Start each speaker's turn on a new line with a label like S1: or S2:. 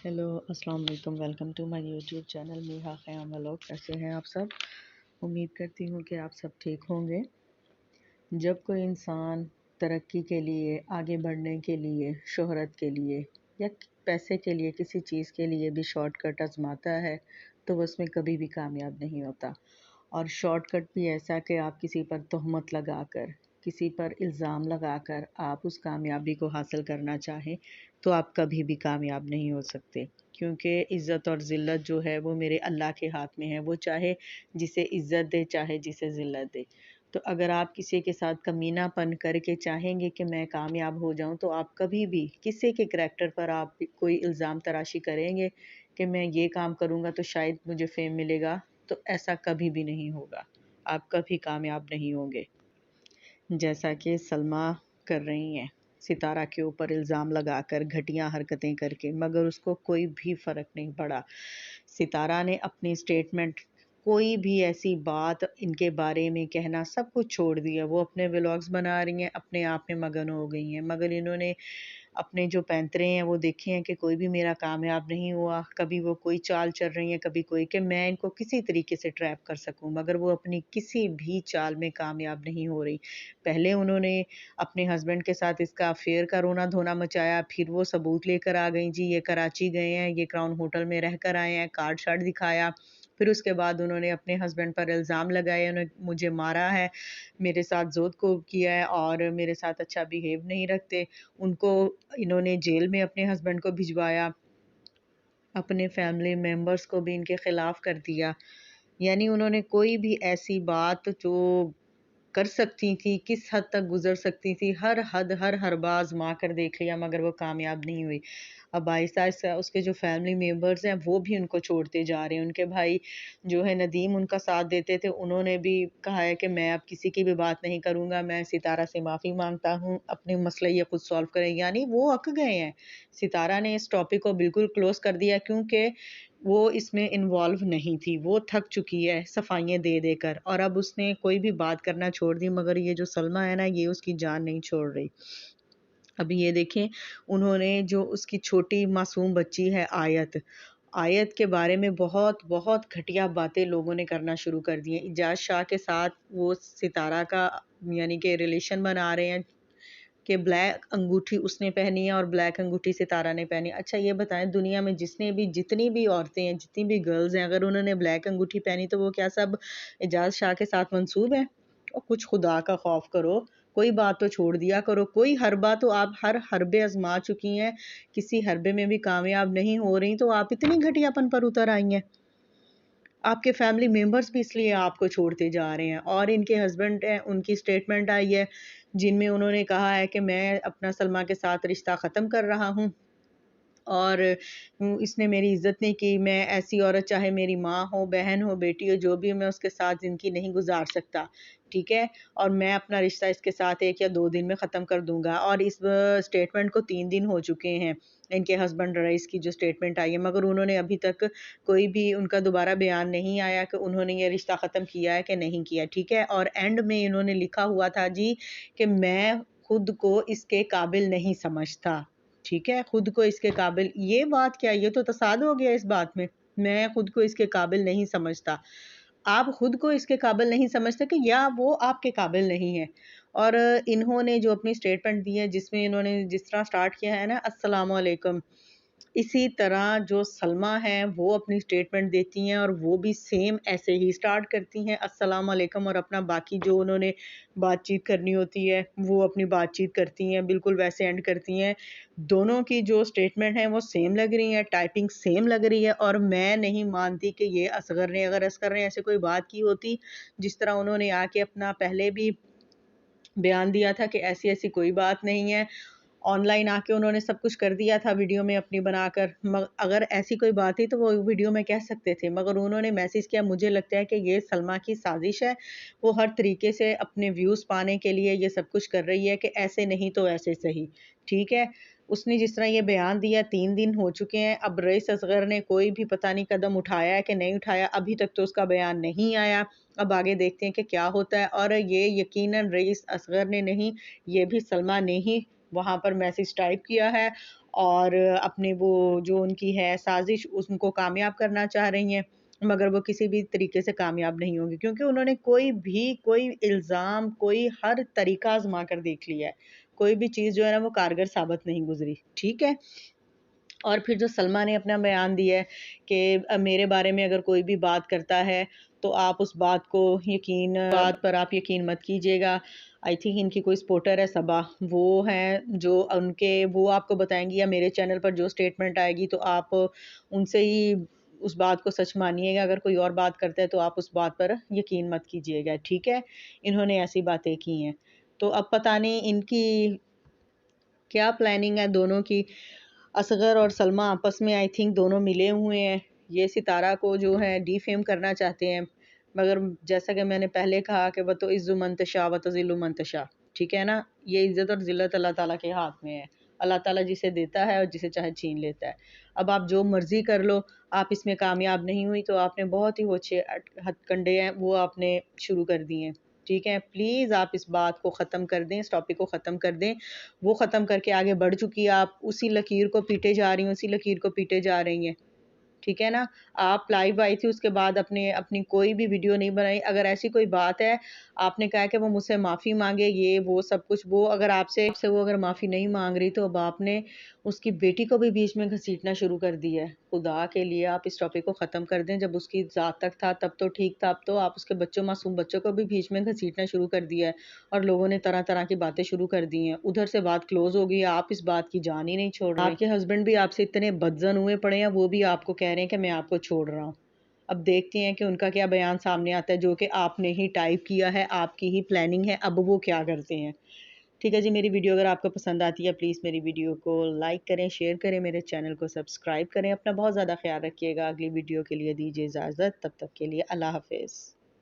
S1: Hello अस्सलाम वालेकुम। Welcome to my YouTube channel Meeha Khayyam vlog. कैसे हैं आप सब? उम्मीद करती हूँ कि आप सब ठीक होंगे। जब कोई इंसान तरक्की के लिए, आगे बढ़ने के लिए, शोहरत के लिए या पैसे के लिए, किसी चीज़ के लिए भी शॉर्टकट आजमाता है तो वो उसमें कभी भी कामयाब नहीं होता। और शॉर्टकट भी ऐसा कि आप किसी पर तोहमत लगाकर, किसी पर इल्ज़ाम लगाकर आप उस कामयाबी को हासिल करना चाहें तो आप कभी भी कामयाब नहीं हो सकते। क्योंकि इज़्ज़त और ज़िल्लत जो है वो मेरे अल्लाह के हाथ में है। वो चाहे जिसे इज़्ज़त दे, चाहे जिसे ज़िल्लत दे। तो अगर आप किसी के साथ कमीनापन करके चाहेंगे कि मैं कामयाब हो जाऊँ तो आप कभी भी किसी के करैक्टर पर आप कोई इल्ज़ाम तराशी करेंगे कि मैं ये काम करूँगा तो शायद मुझे फ़ेम मिलेगा, तो ऐसा कभी भी नहीं होगा। आप कभी कामयाब नहीं होंगे। जैसा कि सलमा कर रही हैं, सितारा के ऊपर इल्ज़ाम लगाकर, घटिया हरकतें करके, मगर उसको कोई भी फ़र्क नहीं पड़ा। सितारा ने अपनी स्टेटमेंट, कोई भी ऐसी बात इनके बारे में कहना सब कुछ छोड़ दिया। वो अपने व्लॉग्स बना रही हैं, अपने आप में मगन हो गई हैं। मगर इन्होंने अपने जो पैंतरे हैं वो देखे हैं कि कोई भी मेरा कामयाब नहीं हुआ। कभी वो कोई चाल चल रही हैं, कभी कोई, कि मैं इनको किसी तरीके से ट्रैप कर सकूँ, मगर वो अपनी किसी भी चाल में कामयाब नहीं हो रही। पहले उन्होंने अपने हस्बैंड के साथ इसका अफ़ेयर का रोना-धोना मचाया, फिर वो सबूत लेकर आ गईं, जी ये कराची गए हैं, ये क्राउन होटल में रह कर आए हैं, कार्ड-शार्ट दिखाया। फिर उसके बाद उन्होंने अपने हस्बैंड पर इल्ज़ाम लगाए, उन्होंने मुझे मारा है, मेरे साथ ज़ोद-कोब किया है और मेरे साथ अच्छा बिहेव नहीं रखते। उनको इन्होंने जेल में अपने हस्बैंड को भिजवाया, अपने फैमिली मेंबर्स को भी इनके ख़िलाफ़ कर दिया। यानी उन्होंने कोई भी ऐसी बात जो कर सकती थी, किस हद तक गुज़र सकती थी, हर हद, हर हरबा आज़मा कर देख लिया मगर वो कामयाब नहीं हुई। अब आहिस्ता-आहिस्ता उसके जो फैमिली मेंबर्स हैं वो भी उनको छोड़ते जा रहे हैं। उनके भाई जो है नदीम उनका साथ देते थे, उन्होंने भी कहा है कि मैं अब किसी की भी बात नहीं करूँगा, मैं सितारा से माफ़ी माँगता हूँ, अपने मसले ये खुद सॉल्व करें। यानी वो अक गए हैं। सितारा ने इस टॉपिक को बिल्कुल क्लोज़ कर दिया क्योंकि वो इसमें इन्वॉल्व नहीं थी, वो थक चुकी है सफाइयाँ दे कर और अब उसने कोई भी बात करना छोड़ दी, मगर ये जो सलमा है ना, ये उसकी जान नहीं छोड़ रही। अभी ये देखें, उन्होंने जो उसकी छोटी मासूम बच्ची है आयत, आयत के बारे में बहुत घटिया बातें लोगों ने करना शुरू कर दी हैं। इजाज़ शाह के साथ वो सितारा का यानी कि रिलेशन बना रहे हैं कि ब्लैक अंगूठी उसने पहनी है और ब्लैक अंगूठी सितारा ने पहनी है। अच्छा ये बताएँ, दुनिया में जितनी भी औरतें हैं, जितनी भी गर्ल्स हैं, अगर उन्होंने ब्लैक अंगूठी पहनी तो वो क्या सब एजाज़ शाह के साथ मंसूब हैं? और कुछ खुदा का खौफ करो, कोई बात तो छोड़ दिया करो, कोई हरबा तो आप हर हरबे आज़मा चुकी हैं, किसी हरबे में भी कामयाब नहीं हो रही, तो आप इतनी घटियापन पर उतर आई हैं। आपके फैमिली मेंबर्स भी इसलिए आपको छोड़ते जा रहे हैं और इनके हस्बैंड हैं, उनकी स्टेटमेंट आई है, जिनमें उन्होंने कहा है कि मैं अपना सलमा के साथ रिश्ता ख़त्म कर रहा हूँ और इसने मेरी इज़्ज़त नहीं की। मैं ऐसी औरत चाहे मेरी माँ हो, बहन हो, बेटी हो, जो भी हो, मैं उसके साथ ज़िंदगी नहीं गुज़ार सकता, ठीक है? और मैं अपना रिश्ता इसके साथ 1 या 2 दिन में ख़त्म कर दूँगा और इस स्टेटमेंट को 3 दिन हो चुके हैं। इनके हस्बैंड रईस की जो स्टेटमेंट आई है, मगर उन्होंने अभी तक कोई भी उनका दोबारा बयान नहीं आया कि उन्होंने ये रिश्ता ख़त्म किया है कि नहीं किया, ठीक है? और एंड में इन्होंने लिखा हुआ था जी कि मैं खुद को इसके काबिल नहीं समझता। ठीक है, खुद को इसके काबिल, ये बात क्या है? ये तो तसाद हो गया इस बात में। मैं खुद को इसके काबिल नहीं समझता। आप खुद को इसके काबिल नहीं समझते कि या वो आपके काबिल नहीं है। और इन्होंने जो अपनी स्टेटमेंट दी है जिसमें इन्होंने जिस तरह स्टार्ट किया है ना, अस्सलामु अलैकुम, इसी तरह जो सलमा हैं वो अपनी स्टेटमेंट देती हैं और वो भी सेम ऐसे ही स्टार्ट करती हैं अस्सलाम वालेकुम, और अपना बाकी जो उन्होंने बातचीत करनी होती है वो अपनी बातचीत करती हैं, बिल्कुल वैसे एंड करती हैं। दोनों की जो स्टेटमेंट है वो सेम लग रही है, टाइपिंग सेम लग रही है और मैं नहीं मानती कि ये असगर ने, अगर असगर ने ऐसे कोई बात की होती जिस तरह उन्होंने आके अपना पहले भी बयान दिया था कि ऐसी-ऐसी कोई बात नहीं है, ऑनलाइन आके उन्होंने सब कुछ कर दिया था वीडियो में अपनी बनाकर, अगर ऐसी कोई बात थी तो वो वीडियो में कह सकते थे, मगर उन्होंने मैसेज किया। मुझे लगता है कि ये सलमा की साजिश है, वो हर तरीके से अपने व्यूज़ पाने के लिए ये सब कुछ कर रही है कि ऐसे नहीं तो ऐसे सही, ठीक है। उसने जिस तरह ये बयान दिया, 3 दिन हो चुके हैं, अब रईस असगर ने कोई भी पता नहीं कदम उठाया है कि नहीं उठाया, अभी तक तो उसका बयान नहीं आया। अब आगे देखते हैं कि क्या होता है, और ये यकीनन रईस असगर ने नहीं, ये भी सलमा ने ही वहाँ पर मैसेज टाइप किया है और अपने वो जो उनकी है साजिश उनको कामयाब करना चाह रही हैं, मगर वो किसी भी तरीके से कामयाब नहीं होंगी, क्योंकि उन्होंने कोई इल्ज़ाम, कोई हर तरीका आज़मा कर देख लिया है। कोई भी चीज़ जो है ना वो कारगर साबित नहीं गुज़री, ठीक है? और फिर जो सलमा ने अपना बयान दिया है कि मेरे बारे में अगर कोई भी बात करता है तो आप उस बात पर आप यकीन मत कीजिएगा। आई थिंक इनकी कोई सपोर्टर है सबा, वो हैं जो उनके वो आपको बताएँगी, या मेरे चैनल पर जो स्टेटमेंट आएगी तो आप उनसे ही उस बात को सच मानिएगा। अगर कोई और बात करता है तो आप उस बात पर यकीन मत कीजिएगा, ठीक है? इन्होंने ऐसी बातें की हैं। तो अब पता नहीं इनकी क्या प्लानिंग है दोनों की। असगर और सलमा आपस में आई थिंक दोनों मिले हुए हैं। ये सितारा को जो है डिफेम करना चाहते हैं। मगर जैसा कि मैंने पहले कहा कि वो तो इज़्ज़ु मन तशा व तुज़िल्लु मन तशा, ठीक है ना? ये इज़्ज़त और ज़िल्लत अल्लाह ताला के हाथ में है। अल्लाह ताला जिसे देता है और जिसे चाहे छीन लेता है। अब आप जो मर्ज़ी कर लो, आप इसमें कामयाब नहीं हुई तो आपने बहुत ही वो अच्छे हथकंडे हैं वो आपने शुरू कर दिए हैं। ठीक है? प्लीज़ आप इस बात को ख़त्म कर दें, इस टॉपिक को ख़त्म कर दें। वो ख़त्म करके आगे बढ़ चुकी है, आप उसी लकीर को पीटे जा रही हैं, उसी लकीर को पीटे जा रही हैं। ठीक है ना? आप लाइव आई थी, उसके बाद अपनी कोई भी वीडियो नहीं बनाई। अगर ऐसी कोई बात है, आपने कहा कि वो मुझसे माफ़ी माँगे, ये वो सब कुछ, वो अगर आपसे वो अगर माफ़ी नहीं माँग रही, तो अब आपने उसकी बेटी को भी बीच में घसीटना शुरू कर दिया है। खुदा के लिए आप इस टॉपिक को ख़त्म कर दें। जब उसकी ज़ात तक था तब तो ठीक था, अब तो आप उसके बच्चों, मासूम बच्चों को भी बीच में घसीटना शुरू कर दिया है और लोगों ने तरह-तरह की बातें शुरू कर दी हैं। उधर से बात क्लोज़ हो गई है, आप इस बात की जान ही नहीं छोड़ रहे। आपके हस्बैंड भी आपसे इतने बदज़न हुए पड़े हैं, वो भी आपको कह रहे हैं कि मैं आपको छोड़ रहा हूँ। अब देखते हैं कि उनका क्या बयान सामने आता है, जो कि आपने ही टाइप किया है, आपकी ही प्लानिंग है, अब वो क्या करते हैं। ठीक है जी, मेरी वीडियो अगर आपको पसंद आती है, प्लीज़ मेरी वीडियो को लाइक करें, शेयर करें, मेरे चैनल को सब्सक्राइब करें। अपना बहुत ज़्यादा ख़्याल रखिएगा। अगली वीडियो के लिए दीजिए इजाज़त, तब तक के लिए अल्लाह हाफ़िज़।